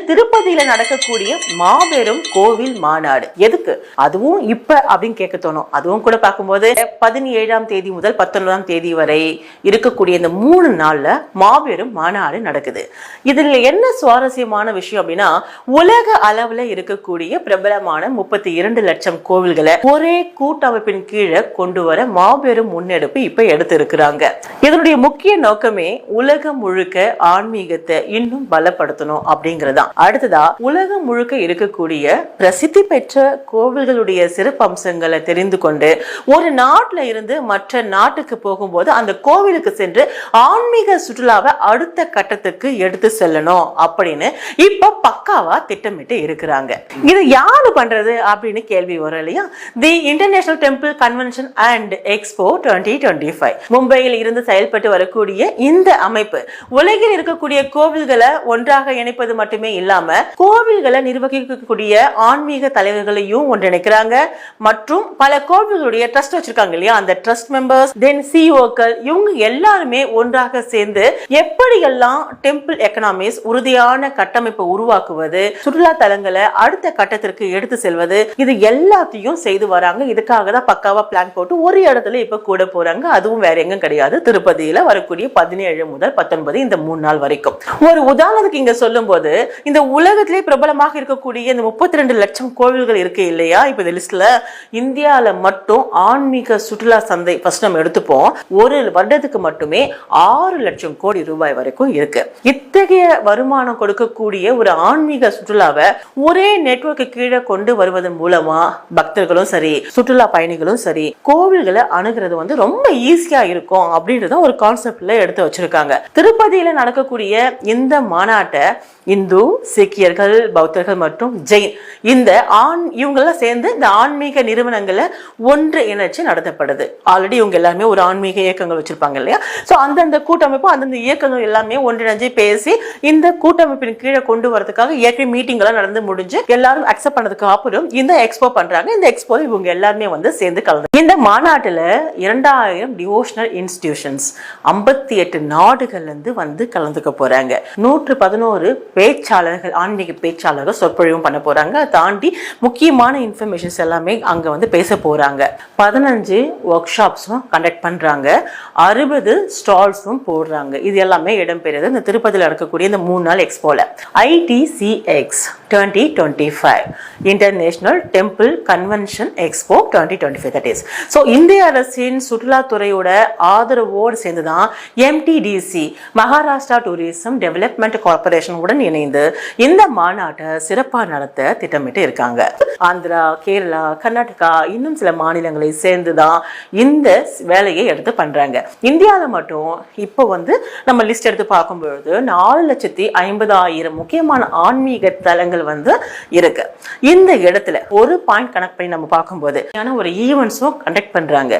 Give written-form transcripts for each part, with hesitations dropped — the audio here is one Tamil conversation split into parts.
திருப்பதியில நடக்கக்கூடிய மாபெரும் கோவில் மாநாடு எதுக்கு, அதுவும் இப்ப அப்படின்னு கேட்க தோணும். அதுவும் கூட பார்க்கும்போது 17ஆம் தேதி முதல் 19ஆம் தேதி வரை இருக்கக்கூடிய இந்த 3 நாள்ல மாபெரும் மாநாடு நடக்குது. இதுல என்ன சுவாரஸ்யமான விஷயம் அப்படின்னா, உலக அளவுல இருக்கக்கூடிய பிரபலமான 32 லட்சம் கோவில்களை ஒரே கூட்டமைப்பின் கீழே கொண்டு வர மாபெரும் முன்னெடுப்பு இப்ப எடுத்து இருக்கிறாங்க. இதனுடைய முக்கிய நோக்கமே உலகம் முழுக்க ஆன்மீகத்தை இன்னும் பலப்படுத்தணும் அப்படிங்கறதா. அடுத்ததா உலகம் முழுக்க இருக்கக்கூடிய பிரசித்தி பெற்ற கோவில்களுடைய சிறப்பு அம்சங்களை தெரிந்து கொண்டு ஒரு நாட்டுல இருந்து மற்ற நாட்டுக்கு போகும்போது அந்த கோவிலுக்கு சென்று ஆன்மீக சுற்றுலாவை அடுத்த கட்டத்துக்கு எடுத்து செல்லணும் அப்படின்னு இப்ப பக்காவா திட்டமிட்டு இருக்கிறாங்க. இது யாரு பண்றது அப்படின்னு கேள்வி வரும் இல்லையா? தி international temple convention and expo 2025 மும்பையில் இருந்து செயல்பட்டு வரக்கூடிய இந்த அமைப்பு உலகில் இருக்கக்கூடிய கோவில்களை ஒன்றாக இணைப்பது மட்டுமே இல்லாம கோவில்களை நிர்வகிக்கக்கூடிய ஆன்மீக தலைவர்களையும் ஒன்றிணைக்கிறாங்க. மற்றும் பல கோவில்களுடைய ட்ரஸ்ட் வச்சிருக்காங்க இல்லையா, அந்த ட்ரஸ்ட் மெம்பர்ஸ், தென் சிஇஓக்கள், இவங்க எல்லாருமே ஒன்றாக சேர்ந்து எப்படியெல்லாம் டெம்பிள் எக்கனாமிஸ் உறுதியான கட்டமைப்பை உருவாக்குவது, சுற்றுலா தலங்களை அடுத்த கட்டத்திற்கு எடுத்து செல்வது, இது எல்லாத்தையும் செய்து வராங்க. இதுக்காக தான் பக்காவா பிளான் போட்டு ஒரு இடத்துல இப்ப கூட போறாங்க. அதுவும் வேற எங்க கிடையாது, திருப்பதியில வரக்கூடிய 17 முதல் 19 இந்த 3 நாள் வரைக்கும். ஒரு உதாரணத்துக்கு இங்க சொல்லும் போது, இந்த உலகத்திலே பிரபலமாக இருக்கக்கூடிய இந்த 32 லட்சம் கோவில்கள் இருக்கு இல்லையா, இப்ப இந்த லிஸ்ட்ல இந்தியால மட்டும் ஆன்மீக சுற்றுலா சந்தை ஃபர்ஸ்ட் நம்ம எடுத்துப்போம், ஒரு வருடத்துக்கு மட்டுமே 6 லட்சம் கோடி ரூபாய் வரைக்கும் இருக்கு. இத்தகைய வருமானம் கொடுக்கக்கூடிய ஒரு ஆன்மீக சுற்றுலாவை ஒரே நெட்வொர்க்கு கீழே கொண்டு வருவதன் மூலமா பக்தர்களும் சரி, சுற்றுலா பயணிகளும் சரி, கோவில்களை அணுகிறது ரொம்ப ஈஸியா இருக்கும் அப்படின்றத ஒரு கான்செப்ட்ல எடுத்து வச்சிருக்காங்க. திருப்பதியில நடக்கக்கூடிய இந்த மாநாட்டை இந்து, சீக்கியர்கள், பௌத்தர்கள் மற்றும் ஜெயின் இந்த இவங்கெல்லாம் சேர்ந்து இந்த ஆன்மீக நிறுவனங்களை ஒன்று இணைச்சு நடத்தப்படுது. ஆல்ரெடி இவங்க எல்லாருமே ஒரு ஆன்மீக இயக்கங்கள் வச்சிருப்பாங்க இல்லையா, சோ அந்தந்த கூட்டமைப்பு அந்தந்த இயக்கங்கள் எல்லாமே ஒன்றிணைஞ்சு பேசி இந்த கூட்டமைப்பின் கீழே கொண்டு வரதுக்காக ஏற்கனவே மீட்டிங் எல்லாம் நடந்து முடிஞ்சு எல்லாரும் அக்செப்ட் பண்ணதுக்கு அப்புறம் இந்த எக்ஸ்போ பண்றாங்க. இந்த எக்ஸ்போ இவங்க எல்லாருமே சேர்ந்து கலந்து இந்த மாநாட்டுல 2000 டிவோஷனல் இன்ஸ்டிடியூஷன்ஸ் 58 நாடுகள்ல இருந்து கலந்துக்க போறாங்க. 111 பேச்சாளர்கள், ஆன்மீக பேச்சாளர்கள் சொற்பொழிவும் பண்ண போறாங்க. தாண்டி முக்கியமான இன்ஃபர்மேஷன்ஸ் எல்லாமே அங்க பேச போறாங்க. 15 ஒர்க் ஷாப்ஸும் கண்டக்ட் பண்றாங்க. 60 ஸ்டால்ஸும் போடுறாங்க. இது எல்லாமே இடம்பெறுது இந்த திருப்பதியில் நடக்கக்கூடிய இந்த 3 நாள் எக்ஸ்போல. ITCX 2025 international temple convention expo 2025 that is. So இந்திய அரசின் சுற்றுலாத்துறையோட ஆதரவோடு சேர்ந்துதான் MTDC Maharashtra tourism development corporation உடன் இணைந்து இந்த மாநாட்டை சிறப்பாக நடத்த திட்டமிட்டு இருக்காங்க. ஆந்திரா, கேரளா, கர்நாடகா இன்னும் சில மாநிலங்களை சேர்ந்துதான் இந்த வேலையை எடுத்து பண்றாங்க. இந்தியாவில் மட்டும் இப்போ நம்ம லிஸ்ட் எடுத்து பார்க்கும்பொழுது 4,50,000 முக்கியமான ஆன்மீக தலங்கள் இருக்கு. இந்த இடத்துல ஒரு பாயிண்ட் கனெக்ட் பண்ணி நம்ம பார்க்கும்போது ஒரு ஈவென்ட்ஸும் கண்டக்ட் பண்றாங்க.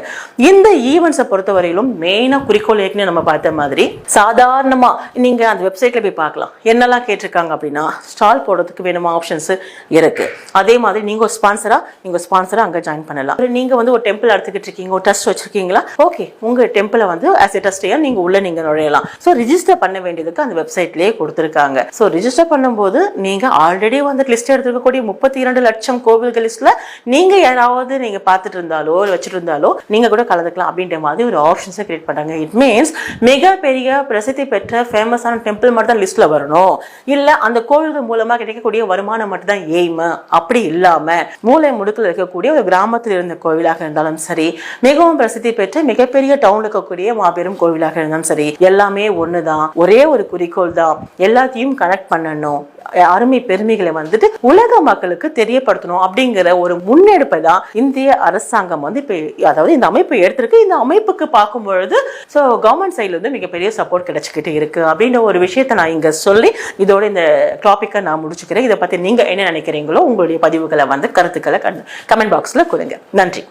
இந்த ஈவென்ட்ஸை பொறுத்தவரையிலும் மெயினா குறிக்கோள் ஏற்கனவே நம்ம பார்த்த மாதிரி சாதாரணமா நீங்க அந்த வெப்சைட்ல போய் பார்க்கலாம். என்னெல்லாம் கேட்டிருக்காங்க அப்படின்னா, ஸ்டால் போடுறதுக்கு வேணுமா ஆப்ஷன்ஸ் இருக்கு. அதே மாதிரி நீங்க ஒரு ஸ்பான்சரா அங்க ஜாயின் பண்ணலாம். நீங்க ஒரு டெம்பிள் எடுத்துக்கிட்டு இருக்கீங்க, ஒரு ட்ரஸ்ட் வச்சிருக்கீங்களா, ஓகே, உங்க டெம்பிளை ஆஸ் எ ட்ரஸ்டியா நீங்க உள்ள நுழையலாம். சோ ரிஜிஸ்டர் பண்ண வேண்டியதுக்கு அந்த வெப்சைட்லயே கொடுத்திருக்காங்க. சோ ரிஜிஸ்டர் பண்ணும்போது நீங்க ஆல்ரெடி லிஸ்ட் எடுத்துக்கக்கூடிய 32 லட்சம் கோவில்கள் லிஸ்ட்ல நீங்க யாராவது நீங்க பார்த்துட்டு இருந்தாலோ வச்சுட்டு இருந்தாலோ நீங்க கூட கலந்துக்கலாம் அப்படின்ற மாதிரி ஒரு ஆப்ஷன்ஸை கிரியேட் பண்றாங்க. இட் மீன்ஸ் மிகப்பெரிய பிரசித்தி பெற்ற ஃபேமஸான டெம்பிள் மட்டும் தான் லிஸ்ட்ல வரணும், இல்ல அந்த கோவில்கள் மூலமா கிடைக்கக்கூடிய வருமானம் மட்டும் தான் எய்ம் அப்படி இல்லாம மூலை முடுக்கில் இருக்கக்கூடிய ஒரு கிராமத்தில் இருந்த கோவிலாக இருந்தாலும் சரி, மிகவும் பிரசித்தி பெற்ற மிகப்பெரிய டவுன்ல இருக்கக்கூடிய மாபெரும் கோவிலாக இருந்தாலும் சரி, எல்லாமே ஒண்ணுதான், ஒரே ஒரு குறிக்கோள் தான், எல்லாத்தையும் கனெக்ட் பண்ணணும், அருமை பெருமைகளை உலக மக்களுக்கு தெரியப்படுத்தணும் அப்படிங்கிற ஒரு முன்னெடுப்பை தான் இந்திய அரசாங்கம் அதாவது இந்த அமைப்பு எடுத்திருக்கு. இந்த அமைப்புக்கு பார்க்கும் பொழுது கவர்மெண்ட் சைட்ல இருந்து மிகப்பெரிய சப்போர்ட் கிடைச்சிக்கிட்டு இருக்கு அப்படின்ற ஒரு விஷயத்தை நான் இங்க சொல்லி இதோட இந்த டாபிக்கை நான் முடிச்சுக்கிறேன். இதை பத்தி நீங்க என்ன நினைக்கிறீங்களோ உங்களுடைய பதிவுகளை கருத்துக்களை கமெண்ட் பாக்ஸ்ல கொடுங்க. நன்றி.